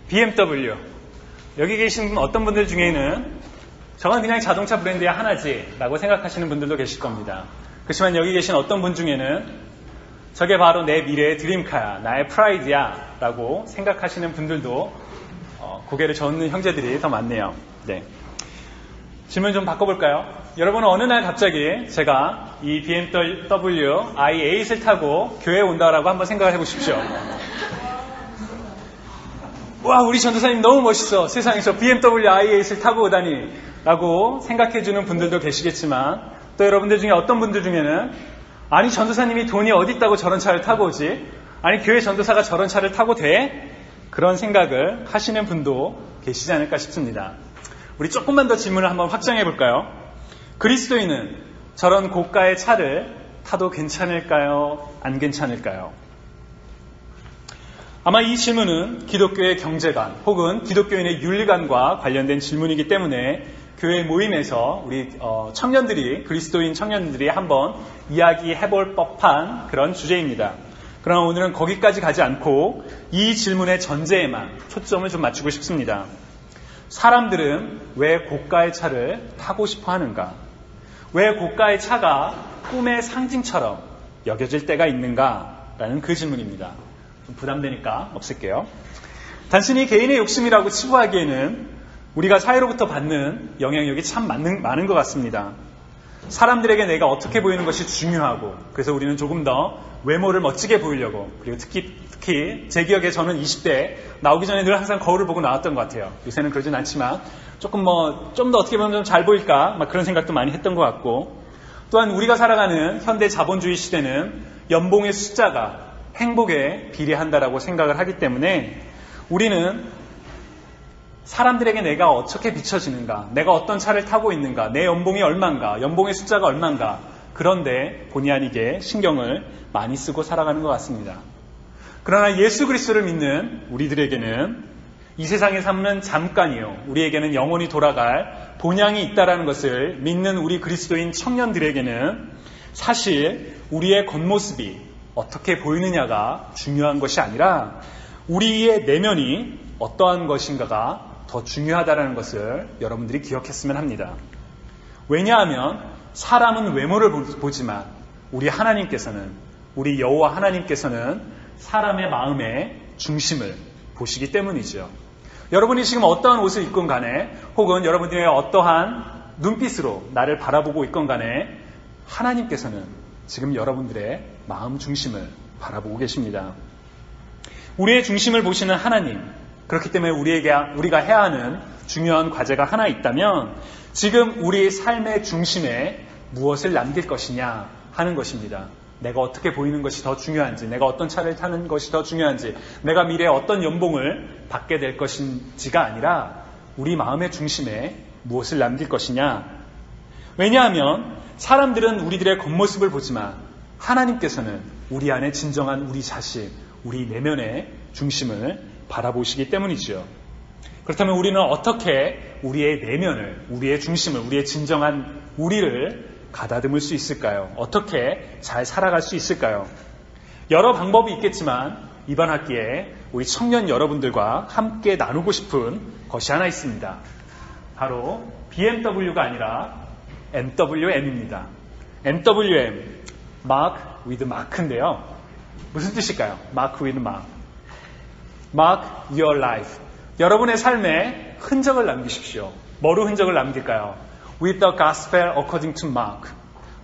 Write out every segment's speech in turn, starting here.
BMW. 여기 계신 어떤 분들 중에는 저건 그냥 자동차 브랜드의 하나지 라고 생각하시는 분들도 계실 겁니다. 그렇지만 여기 계신 어떤 분 중에는 저게 바로 내 미래의 드림카야, 나의 프라이드야 라고 생각하시는 분들도 고개를 저는 형제들이 더 많네요. 네. 질문 좀 바꿔볼까요? 여러분은 어느 날 갑자기 제가 이 BMW i8을 타고 교회에 온다라고 한번 생각을 해보십시오. 와, 우리 전도사님 너무 멋있어. 세상에 저 BMW i8을 타고 오다니 라고 생각해주는 분들도 계시겠지만, 또 여러분들 중에 어떤 분들 중에는 아니 전도사님이 돈이 어디 있다고 저런 차를 타고 오지? 아니 교회 전도사가 저런 차를 타고 돼? 그런 생각을 하시는 분도 계시지 않을까 싶습니다. 우리 조금만 더 질문을 한번 확장해 볼까요? 그리스도인은 저런 고가의 차를 타도 괜찮을까요? 안 괜찮을까요? 아마 이 질문은 기독교의 경제관 혹은 기독교인의 윤리관과 관련된 질문이기 때문에 교회 모임에서 우리 청년들이, 그리스도인 청년들이 한번 이야기해볼 법한 그런 주제입니다. 그러나 오늘은 거기까지 가지 않고 이 질문의 전제에만 초점을 좀 맞추고 싶습니다. 사람들은 왜 고가의 차를 타고 싶어 하는가? 왜 고가의 차가 꿈의 상징처럼 여겨질 때가 있는가? 라는 그 질문입니다. 좀 부담되니까 없앨게요. 단순히 개인의 욕심이라고 치부하기에는 우리가 사회로부터 받는 영향력이 참 많은 것 같습니다. 사람들에게 내가 어떻게 보이는 것이 중요하고, 그래서 우리는 조금 더 외모를 멋지게 보이려고, 그리고 특히 제 기억에 저는 20대 나오기 전에 늘 항상 거울을 보고 나왔던 것 같아요. 요새는 그러진 않지만 조금 좀 더 어떻게 보면 좀 잘 보일까 막 그런 생각도 많이 했던 것 같고, 또한 우리가 살아가는 현대 자본주의 시대는 연봉의 숫자가 행복에 비례한다라고 생각을 하기 때문에 우리는 사람들에게 내가 어떻게 비춰지는가, 내가 어떤 차를 타고 있는가, 내 연봉이 얼만가, 연봉의 숫자가 얼만가, 그런데 본의 아니게 신경을 많이 쓰고 살아가는 것 같습니다. 그러나 예수 그리스도를 믿는 우리들에게는 이 세상의 삶은 잠깐이요, 우리에게는 영원히 돌아갈 본향이 있다는 것을 믿는 우리 그리스도인 청년들에게는 사실 우리의 겉모습이 어떻게 보이느냐가 중요한 것이 아니라 우리의 내면이 어떠한 것인가가 더 중요하다는 것을 여러분들이 기억했으면 합니다. 왜냐하면 사람은 외모를 보지만 우리 하나님께서는, 우리 여호와 하나님께서는 사람의 마음의 중심을 보시기 때문이죠. 여러분이 지금 어떠한 옷을 입건 간에, 혹은 여러분들의 어떠한 눈빛으로 나를 바라보고 있건 간에 하나님께서는 지금 여러분들의 마음 중심을 바라보고 계십니다. 우리의 중심을 보시는 하나님, 그렇기 때문에 우리가 해야 하는 중요한 과제가 하나 있다면 지금 우리 삶의 중심에 무엇을 남길 것이냐 하는 것입니다. 내가 어떻게 보이는 것이 더 중요한지, 내가 어떤 차를 타는 것이 더 중요한지, 내가 미래에 어떤 연봉을 받게 될 것인지가 아니라 우리 마음의 중심에 무엇을 남길 것이냐. 왜냐하면 사람들은 우리들의 겉모습을 보지만 하나님께서는 우리 안에 진정한 우리 자신, 우리 내면의 중심을 바라보시기 때문이죠. 그렇다면 우리는 어떻게 우리의 내면을, 우리의 중심을, 우리의 진정한 우리를 가다듬을 수 있을까요? 어떻게 잘 살아갈 수 있을까요? 여러 방법이 있겠지만 이번 학기에 우리 청년 여러분들과 함께 나누고 싶은 것이 하나 있습니다. 바로 BMW가 아니라 MWM입니다. MWM, Mark with Mark인데요. 무슨 뜻일까요? Mark with Mark. Mark your life. 여러분의 삶에 흔적을 남기십시오. 뭐로 흔적을 남길까요? With the gospel according to Mark.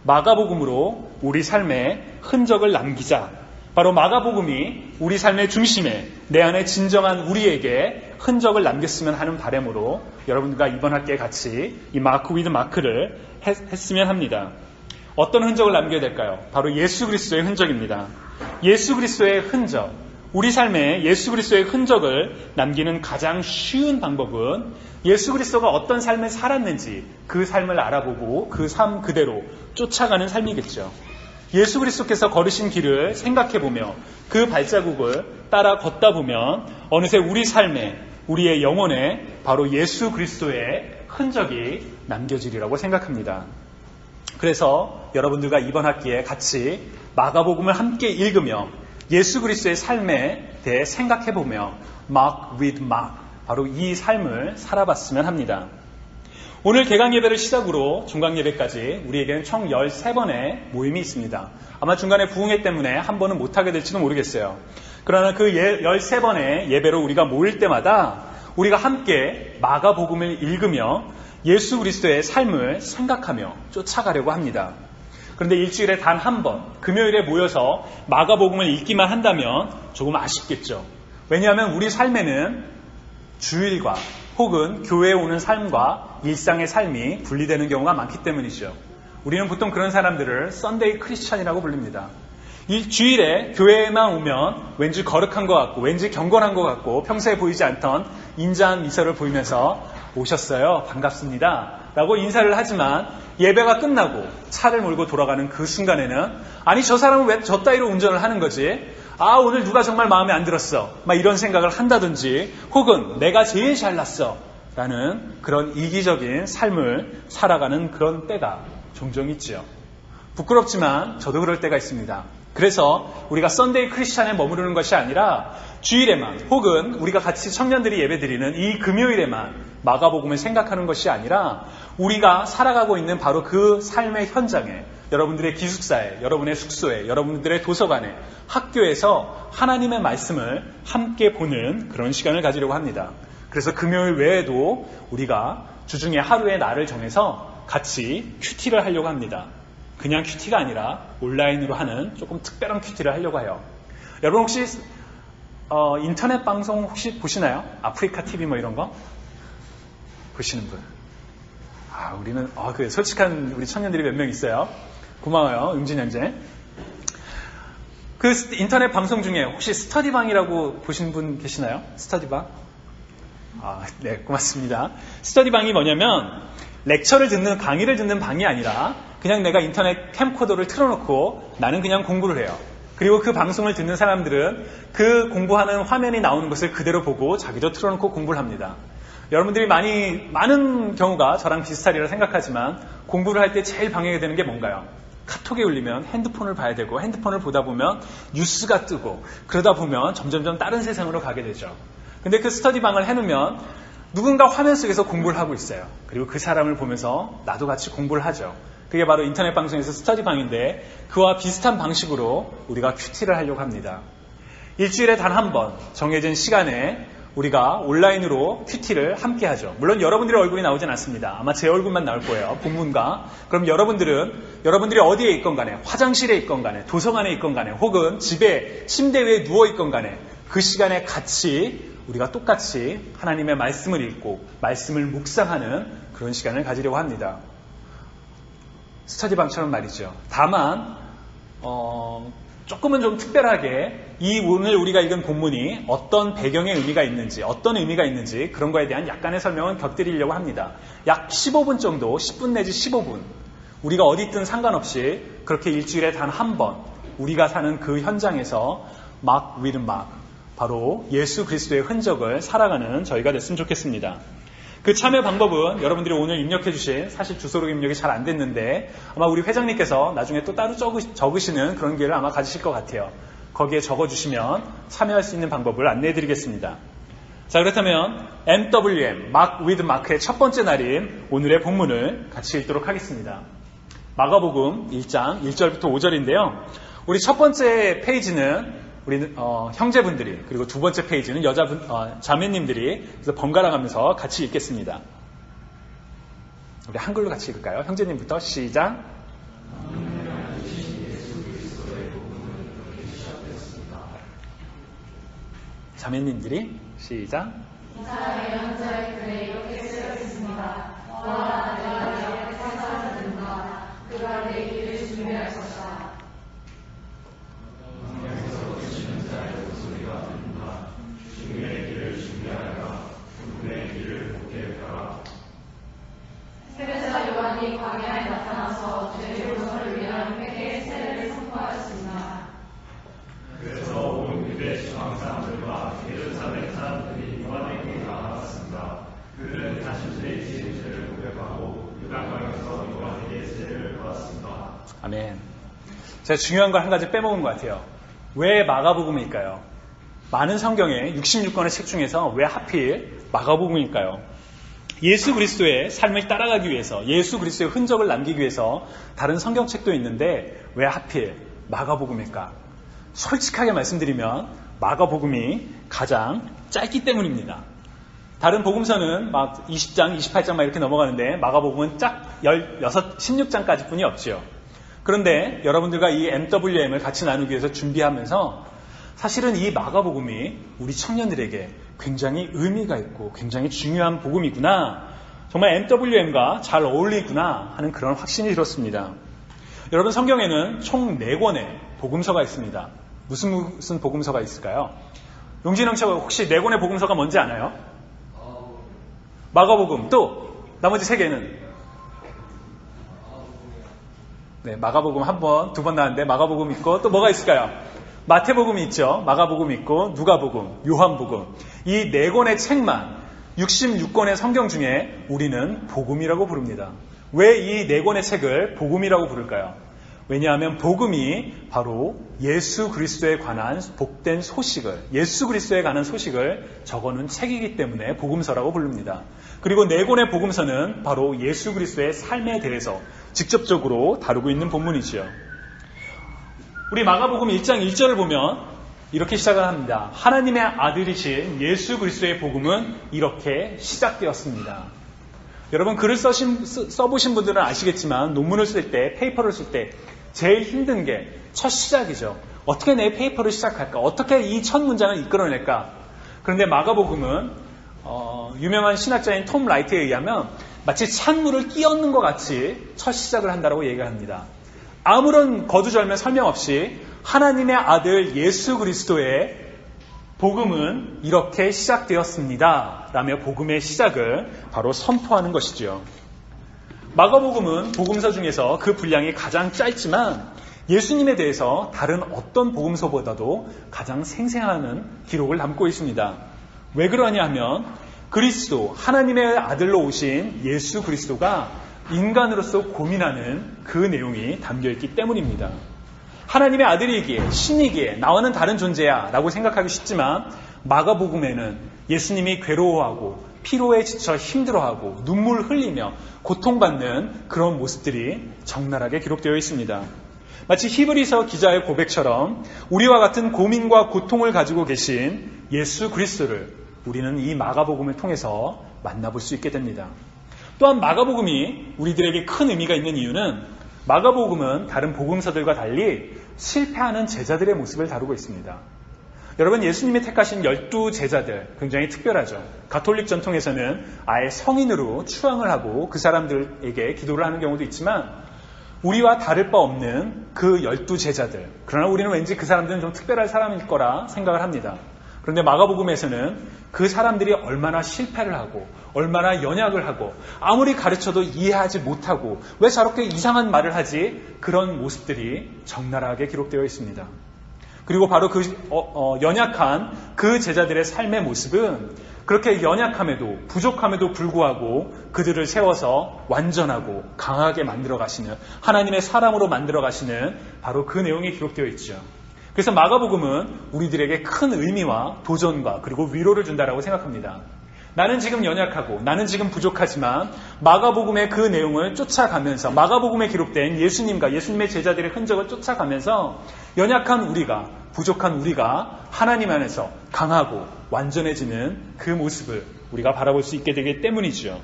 마가복음으로 우리 삶에 흔적을 남기자. 바로 마가복음이 우리 삶의 중심에, 내 안에 진정한 우리에게 흔적을 남겼으면 하는 바람으로 여러분들과 이번 학기에 같이 이 마크 위드 마크를 했으면 합니다. 어떤 흔적을 남겨야 될까요? 바로 예수 그리스도의 흔적입니다. 예수 그리스도의 흔적. 우리 삶에 예수 그리스도의 흔적을 남기는 가장 쉬운 방법은 예수 그리스도가 어떤 삶을 살았는지 그 삶을 알아보고 그 삶 그대로 쫓아가는 삶이겠죠. 예수 그리스도께서 걸으신 길을 생각해보며 그 발자국을 따라 걷다 보면 어느새 우리 삶에, 우리의 영혼에 바로 예수 그리스도의 흔적이 남겨지리라고 생각합니다. 그래서 여러분들과 이번 학기에 같이 마가복음을 함께 읽으며 예수 그리스도의 삶에 대해 생각해보며 Mark with Mark, 바로 이 삶을 살아봤으면 합니다. 오늘 개강 예배를 시작으로 중강 예배까지 우리에게는 총 13번의 모임이 있습니다. 아마 중간에 부흥회 때문에 한 번은 못하게 될지도 모르겠어요. 그러나 그 13번의 예배로 우리가 모일 때마다 우리가 함께 마가복음을 읽으며 예수 그리스도의 삶을 생각하며 쫓아가려고 합니다. 그런데 일주일에 단 한 번, 금요일에 모여서 마가복음을 읽기만 한다면 조금 아쉽겠죠. 왜냐하면 우리 삶에는 주일과 혹은 교회에 오는 삶과 일상의 삶이 분리되는 경우가 많기 때문이죠. 우리는 보통 그런 사람들을 썬데이 크리스천이라고 부릅니다. 주일에 교회에만 오면 왠지 거룩한 것 같고 왠지 경건한 것 같고 평소에 보이지 않던 인자한 미소를 보이면서 오셨어요. 반갑습니다. 라고 인사를 하지만 예배가 끝나고 차를 몰고 돌아가는 그 순간에는 아니 저 사람은 왜 저 따위로 운전을 하는 거지? 아 오늘 누가 정말 마음에 안 들었어. 막 이런 생각을 한다든지 혹은 내가 제일 잘났어. 라는 그런 이기적인 삶을 살아가는 그런 때가 종종 있죠. 부끄럽지만 저도 그럴 때가 있습니다. 그래서 우리가 썬데이 크리스찬에 머무르는 것이 아니라 주일에만 혹은 우리가 같이 청년들이 예배드리는 이 금요일에만 마가복음을 생각하는 것이 아니라 우리가 살아가고 있는 바로 그 삶의 현장에 여러분들의 기숙사에, 여러분의 숙소에, 여러분들의 도서관에, 학교에서 하나님의 말씀을 함께 보는 그런 시간을 가지려고 합니다. 그래서 금요일 외에도 우리가 주중에 하루의 날을 정해서 같이 큐티를 하려고 합니다. 그냥 큐티가 아니라 온라인으로 하는 조금 특별한 큐티를 하려고 해요. 여러분 혹시 인터넷 방송 혹시 보시나요? 아프리카 TV 뭐 이런 거? 보시는 분? 우리는 그 솔직한 우리 청년들이 몇 명 있어요. 고마워요, 응진 형제. 그 인터넷 방송 중에 혹시 스터디방이라고 보신 분 계시나요? 스터디방? 네, 고맙습니다. 스터디방이 뭐냐면 렉처를 듣는, 강의를 듣는 방이 아니라 그냥 내가 인터넷 캠코더를 틀어놓고 나는 그냥 공부를 해요. 그리고 그 방송을 듣는 사람들은 그 공부하는 화면이 나오는 것을 그대로 보고 자기도 틀어놓고 공부를 합니다. 여러분들이 많은 경우가 저랑 비슷하리라 생각하지만 공부를 할 때 제일 방해가 되는 게 뭔가요? 카톡이 울리면 핸드폰을 봐야 되고 핸드폰을 보다 보면 뉴스가 뜨고 그러다 보면 점점점 다른 세상으로 가게 되죠. 근데 그 스터디방을 해놓으면 누군가 화면 속에서 공부를 하고 있어요. 그리고 그 사람을 보면서 나도 같이 공부를 하죠. 그게 바로 인터넷 방송에서 스터디방인데 그와 비슷한 방식으로 우리가 큐티를 하려고 합니다. 일주일에 단 한 번 정해진 시간에 우리가 온라인으로 큐티를 함께 하죠. 물론 여러분들의 얼굴이 나오진 않습니다. 아마 제 얼굴만 나올 거예요. 본문과. 그럼 여러분들이 어디에 있건 간에 화장실에 있건 간에 도서관에 있건 간에 혹은 집에 침대 위에 누워 있건 간에 그 시간에 같이 우리가 똑같이 하나님의 말씀을 읽고 말씀을 묵상하는 그런 시간을 가지려고 합니다. 스터디방처럼 말이죠. 다만 조금은 좀 특별하게 이 오늘 우리가 읽은 본문이 어떤 배경의 의미가 있는지 어떤 의미가 있는지 그런 거에 대한 약간의 설명을 곁들이려고 합니다. 약 15분 정도 10분 내지 15분 우리가 어디 있든 상관없이 그렇게 일주일에 단 한 번 우리가 사는 그 현장에서 Mark with Mark 바로 예수 그리스도의 흔적을 살아가는 저희가 됐으면 좋겠습니다. 그 참여 방법은 여러분들이 오늘 입력해 주신 사실 주소록 입력이 잘 안 됐는데 아마 우리 회장님께서 나중에 또 따로 적으시는 그런 기회를 아마 가지실 것 같아요. 거기에 적어주시면 참여할 수 있는 방법을 안내해 드리겠습니다. 자, 그렇다면 MWM, Mark with Mark의 첫 번째 날인 오늘의 본문을 같이 읽도록 하겠습니다. 마가복음 1장 1절부터 5절인데요. 우리 첫 번째 페이지는 우리 형제분들이 그리고 두 번째 페이지는 자매님들이 그래서 번갈아 가면서 같이 읽겠습니다. 우리 한글로 같이 읽을까요? 형제님부터 시작. 자매님들이 시작. 이사의 현자의 글에 이렇게 쓰여 있습니다. 너와 내가 내 앞에 사사를 든다. 그가 내 길을 준비하셨다. 세례자 요한이 광야에 나타나서 죄 용서를 위한 회개의 세례를 선포하였습니다. 그래서 온 유대 지방 사람들과 예루살렘 사람들이 요한에게 나아갔습니다. 그들은 자신들의 지은 죄를 고백하고 요단강에서 요한에게 세례를 받았습니다. 아멘. 제가 중요한 걸 한 가지 빼먹은 것 같아요. 왜 마가복음일까요? 많은 성경의 66권의 책 중에서 왜 하필 마가복음일까요? 예수 그리스도의 삶을 따라가기 위해서, 예수 그리스도의 흔적을 남기기 위해서 다른 성경책도 있는데 왜 하필 마가복음일까? 솔직하게 말씀드리면 마가복음이 가장 짧기 때문입니다. 다른 복음서는 막 20장, 28장 막 이렇게 넘어가는데 마가복음은 짝 16장까지 뿐이 없지요. 그런데 여러분들과 이 MWM을 같이 나누기 위해서 준비하면서 사실은 이 마가복음이 우리 청년들에게 굉장히 의미가 있고 굉장히 중요한 복음이구나, 정말 MWM과 잘 어울리구나 하는 그런 확신이 들었습니다. 여러분, 성경에는 총 4권의 복음서가 있습니다. 무슨 복음서가 있을까요? 용진영 씨가 혹시 4권의 복음서가 뭔지 아나요? 마가복음, 또 나머지 3개는? 네, 마가복음 1번, 2번 나왔는데 마가복음 있고 또 뭐가 있을까요? 마태복음이 있죠. 마가복음 있고 누가복음, 요한복음. 이 4권의 책만 66권의 성경 중에 우리는 복음이라고 부릅니다. 왜 이 4권의 책을 복음이라고 부를까요? 왜냐하면 복음이 바로 예수 그리스도에 관한 복된 소식을, 예수 그리스도에 관한 소식을 적어놓은 책이기 때문에 복음서라고 부릅니다. 그리고 4권의 복음서는 바로 예수 그리스도의 삶에 대해서 직접적으로 다루고 있는 본문이지요. 우리 마가복음 1장 1절을 보면 이렇게 시작을 합니다. 하나님의 아들이신 예수 그리스도의 복음은 이렇게 시작되었습니다. 여러분, 글을 써보신 분들은 아시겠지만 논문을 쓸 때, 페이퍼를 쓸 때 제일 힘든 게 첫 시작이죠. 어떻게 내 페이퍼를 시작할까? 어떻게 이 첫 문장을 이끌어낼까? 그런데 마가복음은 유명한 신학자인 톰 라이트에 의하면 마치 찬물을 끼얹는 것 같이 첫 시작을 한다고 얘기를 합니다. 아무런 거두절미 설명 없이 하나님의 아들 예수 그리스도의 복음은 이렇게 시작되었습니다 라며 복음의 시작을 바로 선포하는 것이죠. 마가복음은 복음서 중에서 그 분량이 가장 짧지만 예수님에 대해서 다른 어떤 복음서보다도 가장 생생한 기록을 담고 있습니다. 왜 그러냐 하면 그리스도, 하나님의 아들로 오신 예수 그리스도가 인간으로서 고민하는 그 내용이 담겨있기 때문입니다. 하나님의 아들이기에, 신이기에 나와는 다른 존재야 라고 생각하기 쉽지만 마가복음에는 예수님이 괴로워하고 피로에 지쳐 힘들어하고 눈물 흘리며 고통받는 그런 모습들이 적나라하게 기록되어 있습니다. 마치 히브리서 기자의 고백처럼 우리와 같은 고민과 고통을 가지고 계신 예수 그리스도를 우리는 이 마가복음을 통해서 만나볼 수 있게 됩니다. 또한 마가복음이 우리들에게 큰 의미가 있는 이유는 마가복음은 다른 복음서들과 달리 실패하는 제자들의 모습을 다루고 있습니다. 여러분, 예수님이 택하신 12제자들 굉장히 특별하죠. 가톨릭 전통에서는 아예 성인으로 추앙을 하고 그 사람들에게 기도를 하는 경우도 있지만 우리와 다를 바 없는 그 12제자들, 그러나 우리는 왠지 그 사람들은 좀 특별한 사람일 거라 생각을 합니다. 그런데 마가복음에서는 그 사람들이 얼마나 실패를 하고 얼마나 연약을 하고 아무리 가르쳐도 이해하지 못하고 왜 저렇게 이상한 말을 하지, 그런 모습들이 적나라하게 기록되어 있습니다. 그리고 바로 그 연약한 그 제자들의 삶의 모습은 그렇게 연약함에도 부족함에도 불구하고 그들을 세워서 완전하고 강하게 만들어 가시는, 하나님의 사람으로 만들어 가시는 바로 그 내용이 기록되어 있죠. 그래서 마가복음은 우리들에게 큰 의미와 도전과 그리고 위로를 준다라고 생각합니다. 나는 지금 연약하고 나는 지금 부족하지만 마가복음의 그 내용을 쫓아가면서, 마가복음에 기록된 예수님과 예수님의 제자들의 흔적을 쫓아가면서 연약한 우리가, 부족한 우리가 하나님 안에서 강하고 완전해지는 그 모습을 우리가 바라볼 수 있게 되기 때문이죠.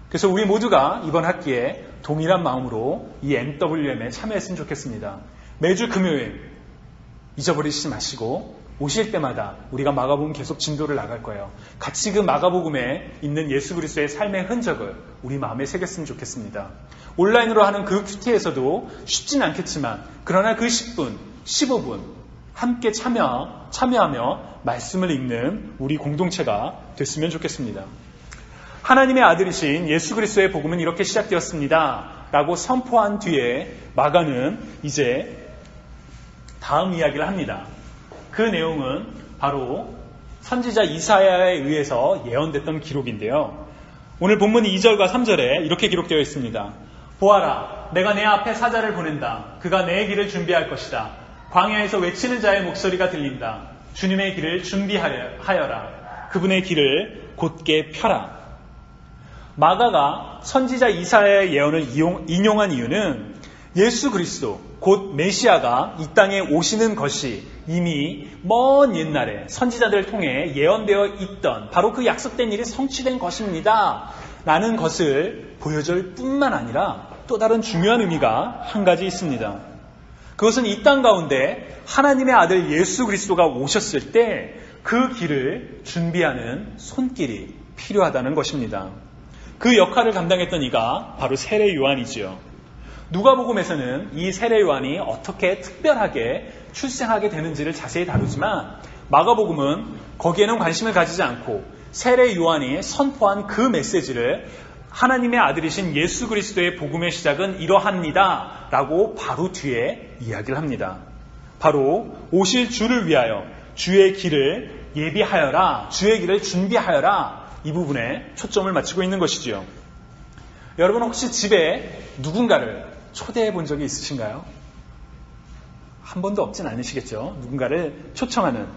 그래서 우리 모두가 이번 학기에 동일한 마음으로 이 MWM에 참여했으면 좋겠습니다. 매주 금요일 잊어버리지 마시고 오실 때마다 우리가 마가복음 계속 진도를 나갈 거예요. 같이 그 마가복음에 있는 예수 그리스도의 삶의 흔적을 우리 마음에 새겼으면 좋겠습니다. 온라인으로 하는 그 큐티에서도 쉽진 않겠지만 그러나 그 10분, 15분 함께 참여하며 말씀을 읽는 우리 공동체가 됐으면 좋겠습니다. 하나님의 아들이신 예수 그리스도의 복음은 이렇게 시작되었습니다 라고 선포한 뒤에 마가는 이제 다음 이야기를 합니다. 그 내용은 바로 선지자 이사야에 의해서 예언됐던 기록인데요. 오늘 본문 2절과 3절에 이렇게 기록되어 있습니다. 보아라, 내가 내 앞에 사자를 보낸다. 그가 내 길을 준비할 것이다. 광야에서 외치는 자의 목소리가 들린다. 주님의 길을 준비하여라. 그분의 길을 곧게 펴라. 마가가 선지자 이사야의 예언을 인용한 이유는 예수 그리스도 곧 메시아가 이 땅에 오시는 것이 이미 먼 옛날에 선지자들을 통해 예언되어 있던 바로 그 약속된 일이 성취된 것입니다. 라는 것을 보여줄 뿐만 아니라 또 다른 중요한 의미가 한 가지 있습니다. 그것은 이 땅 가운데 하나님의 아들 예수 그리스도가 오셨을 때 그 길을 준비하는 손길이 필요하다는 것입니다. 그 역할을 감당했던 이가 바로 세례 요한이지요. 누가복음에서는 이 세례 요한이 어떻게 특별하게 출생하게 되는지를 자세히 다루지만 마가복음은 거기에는 관심을 가지지 않고 세례 요한이 선포한 그 메시지를 하나님의 아들이신 예수 그리스도의 복음의 시작은 이러합니다 라고 바로 뒤에 이야기를 합니다. 바로 오실 주를 위하여 주의 길을 예비하여라, 주의 길을 준비하여라, 이 부분에 초점을 맞추고 있는 것이지요. 여러분 혹시 집에 누군가를 초대해 본 적이 있으신가요? 한 번도 없진 않으시겠죠. 누군가를 초청하는.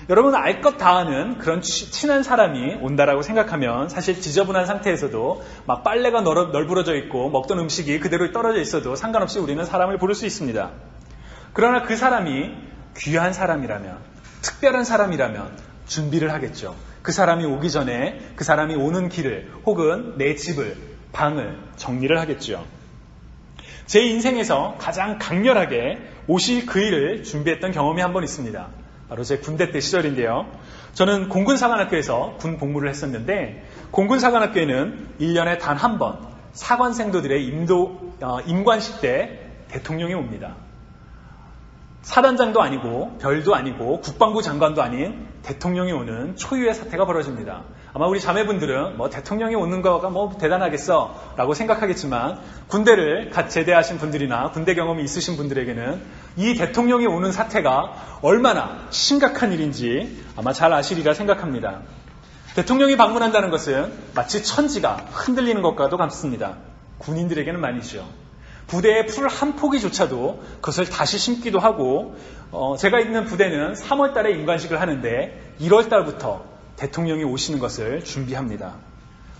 여러분 알 것 다 아는 그런 친한 사람이 온다라고 생각하면 사실 지저분한 상태에서도 막 빨래가 널브러져 있고 먹던 음식이 그대로 떨어져 있어도 상관없이 우리는 사람을 부를 수 있습니다. 그러나 그 사람이 귀한 사람이라면, 특별한 사람이라면 준비를 하겠죠. 그 사람이 오기 전에 그 사람이 오는 길을 혹은 내 집을, 방을 정리를 하겠죠. 제 인생에서 가장 강렬하게 오실 그 일을 준비했던 경험이 한 번 있습니다. 바로 제 군대 때 시절인데요. 저는 공군사관학교에서 군 복무를 했었는데 공군사관학교에는 1년에 단 한 번 사관생도들의 임관식 때 대통령이 옵니다. 사단장도 아니고 별도 아니고 국방부 장관도 아닌 대통령이 오는 초유의 사태가 벌어집니다. 아마 우리 자매분들은 대통령이 오는 거가 대단하겠어 라고 생각하겠지만 군대를 갓 제대하신 분들이나 군대 경험이 있으신 분들에게는 이 대통령이 오는 사태가 얼마나 심각한 일인지 아마 잘 아시리라 생각합니다. 대통령이 방문한다는 것은 마치 천지가 흔들리는 것과도 같습니다. 군인들에게는 말이죠. 부대의 풀 한 포기조차도 그것을 다시 심기도 하고 제가 있는 부대는 3월 달에 임관식을 하는데 1월 달부터 대통령이 오시는 것을 준비합니다.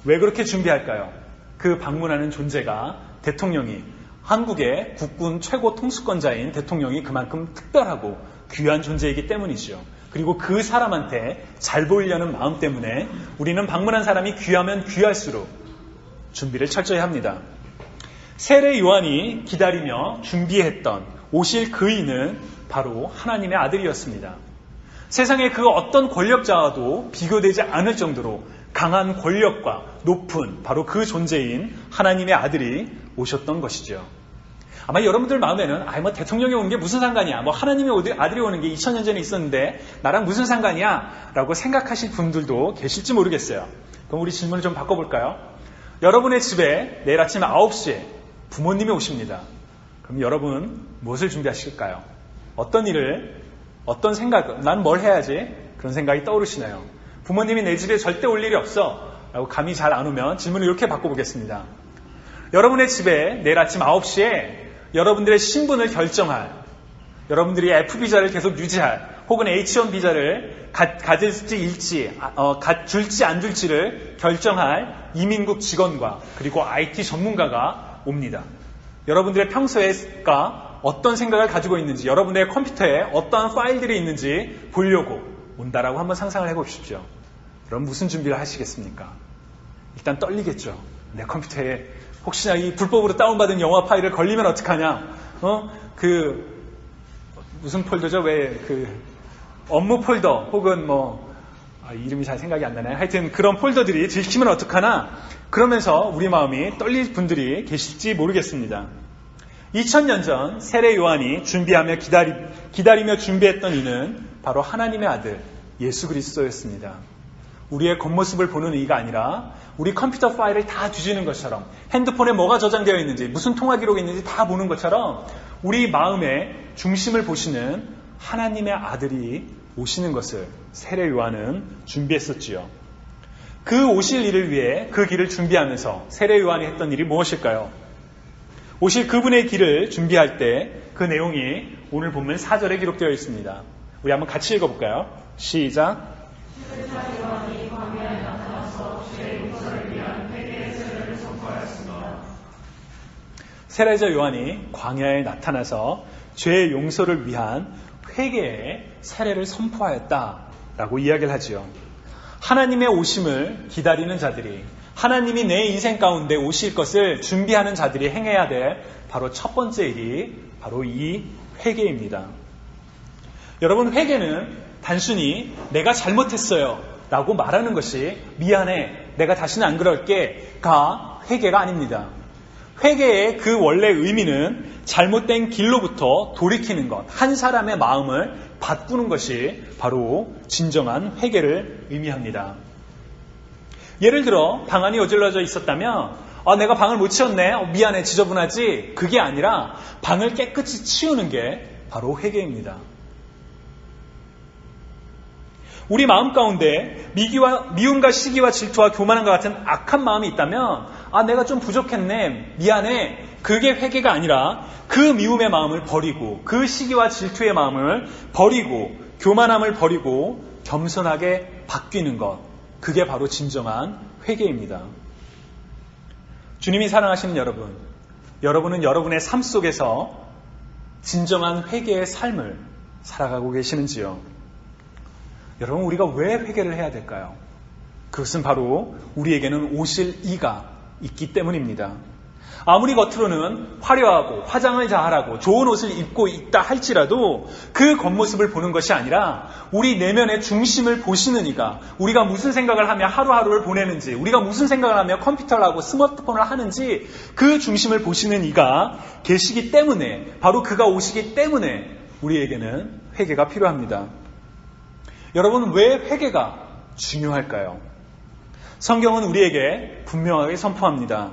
왜 그렇게 준비할까요? 그 방문하는 존재가 대통령이 한국의 국군 최고 통수권자인 대통령이 그만큼 특별하고 귀한 존재이기 때문이죠. 그리고 그 사람한테 잘 보이려는 마음 때문에 우리는 방문한 사람이 귀하면 귀할수록 준비를 철저히 합니다. 세례 요한이 기다리며 준비했던 오실 그이는 바로 하나님의 아들이었습니다. 세상의 그 어떤 권력자와도 비교되지 않을 정도로 강한 권력과 높은 바로 그 존재인 하나님의 아들이 오셨던 것이죠. 아마 여러분들 마음에는 대통령이 오는 게 무슨 상관이야, 하나님의 아들이 오는 게 2000년 전에 있었는데 나랑 무슨 상관이야 라고 생각하실 분들도 계실지 모르겠어요. 그럼 우리 질문을 좀 바꿔볼까요? 여러분의 집에 내일 아침 9시에 부모님이 오십니다. 그럼 여러분 무엇을 준비하실까요? 어떤 일을, 어떤 생각, 난 뭘 해야지? 그런 생각이 떠오르시나요? 부모님이 내 집에 절대 올 일이 없어 라고 감이 잘 안 오면 질문을 이렇게 바꿔보겠습니다. 여러분의 집에 내일 아침 9시에 여러분들의 신분을 결정할, 여러분들이 F비자를 계속 유지할 혹은 H1 비자를 가질지 줄지 안 줄지를 결정할 이민국 직원과 그리고 IT 전문가가 옵니다. 여러분들의 평소에가 어떤 생각을 가지고 있는지, 여러분들의 컴퓨터에 어떠한 파일들이 있는지 보려고 온다라고 한번 상상을 해보십시오. 그럼 무슨 준비를 하시겠습니까? 일단 떨리겠죠. 내 컴퓨터에 혹시나 이 불법으로 다운받은 영화 파일을 걸리면 어떡하냐? 무슨 폴더죠? 업무 폴더 혹은 이름이 잘 생각이 안 나네. 하여튼 그런 폴더들이 들키면 어떡하나? 그러면서 우리 마음이 떨릴 분들이 계실지 모르겠습니다. 2000년 전 세례 요한이 준비하며 기다리며 준비했던 이는 바로 하나님의 아들 예수 그리스도였습니다. 우리의 겉모습을 보는 이가 아니라 우리 컴퓨터 파일을 다 뒤지는 것처럼, 핸드폰에 뭐가 저장되어 있는지, 무슨 통화 기록이 있는지 다 보는 것처럼 우리 마음의 중심을 보시는 하나님의 아들이 오시는 것을 세례 요한은 준비했었지요. 그 오실 일을 위해 그 길을 준비하면서 세례 요한이 했던 일이 무엇일까요? 오실 그분의 길을 준비할 때 그 내용이 오늘 본문 4절에 기록되어 있습니다. 우리 한번 같이 읽어볼까요? 시작. 세례자 요한이 광야에 나타나서 죄의 용서를 위한 회개의 세례를 선포하였다라고 이야기를 하지요. 하나님의 오심을 기다리는 자들이, 하나님이 내 인생 가운데 오실 것을 준비하는 자들이 행해야 될 바로 첫 번째 일이 바로 이 회개입니다. 여러분, 회개는 단순히 내가 잘못했어요 라고 말하는 것이 미안해, 내가 다시는 안 그럴게가 회개가 아닙니다. 회개의 그 원래 의미는 잘못된 길로부터 돌이키는 것, 한 사람의 마음을 바꾸는 것이 바로 진정한 회개를 의미합니다. 예를 들어 방안이 어질러져 있었다면 내가 방을 못 치웠네, 미안해, 지저분하지, 그게 아니라 방을 깨끗이 치우는 게 바로 회개입니다. 우리 마음 가운데 미움과 시기와 질투와 교만함과 같은 악한 마음이 있다면 내가 좀 부족했네, 미안해, 그게 회개가 아니라 그 미움의 마음을 버리고 그 시기와 질투의 마음을 버리고 교만함을 버리고 겸손하게 바뀌는 것, 그게 바로 진정한 회개입니다. 주님이 사랑하시는 여러분, 여러분은 여러분의 삶 속에서 진정한 회개의 삶을 살아가고 계시는지요? 여러분, 우리가 왜 회개를 해야 될까요? 그것은 바로 우리에게는 오실 이가 있기 때문입니다. 아무리 겉으로는 화려하고 화장을 잘하고 좋은 옷을 입고 있다 할지라도 그 겉모습을 보는 것이 아니라 우리 내면의 중심을 보시는 이가, 우리가 무슨 생각을 하며 하루하루를 보내는지, 우리가 무슨 생각을 하며 컴퓨터를 하고 스마트폰을 하는지 그 중심을 보시는 이가 계시기 때문에, 바로 그가 오시기 때문에 우리에게는 회개가 필요합니다. 여러분, 왜 회개가 중요할까요? 성경은 우리에게 분명하게 선포합니다.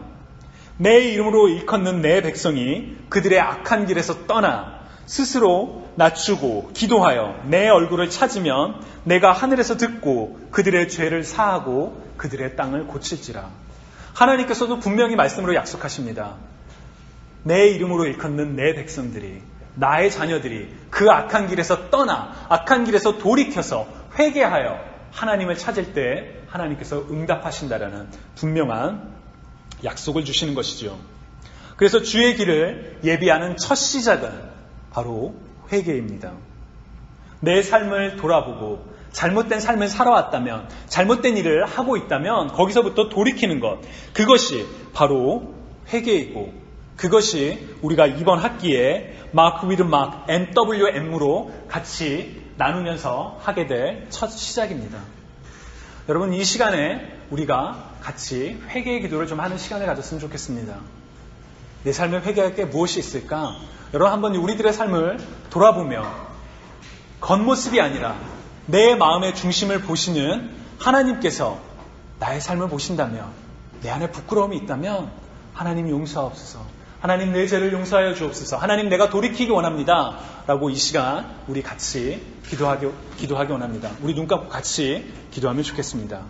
내 이름으로 일컫는 내 백성이 그들의 악한 길에서 떠나 스스로 낮추고 기도하여 내 얼굴을 찾으면 내가 하늘에서 듣고 그들의 죄를 사하고 그들의 땅을 고칠지라. 하나님께서도 분명히 말씀으로 약속하십니다. 내 이름으로 일컫는 내 백성들이, 나의 자녀들이 그 악한 길에서 떠나 악한 길에서 돌이켜서 회개하여 하나님을 찾을 때 하나님께서 응답하신다라는 분명한 약속을 주시는 것이죠. 그래서 주의 길을 예비하는 첫 시작은 바로 회개입니다. 내 삶을 돌아보고 잘못된 삶을 살아왔다면, 잘못된 일을 하고 있다면 거기서부터 돌이키는 것, 그것이 바로 회개이고, 그것이 우리가 이번 학기에 마크 위드 마크 MWM으로 같이 나누면서 하게 될 첫 시작입니다. 여러분, 이 시간에 우리가 같이 회개의 기도를 좀 하는 시간을 가졌으면 좋겠습니다. 내 삶에 회개할 게 무엇이 있을까? 여러분, 한번 우리들의 삶을 돌아보며 겉모습이 아니라 내 마음의 중심을 보시는 하나님께서 나의 삶을 보신다면, 내 안에 부끄러움이 있다면 하나님 용서하옵소서, 하나님 내 죄를 용서하여 주옵소서, 하나님 내가 돌이키기 원합니다 라고 이 시간 우리 같이 기도하기 원합니다. 우리 눈 감고 같이 기도하면 좋겠습니다.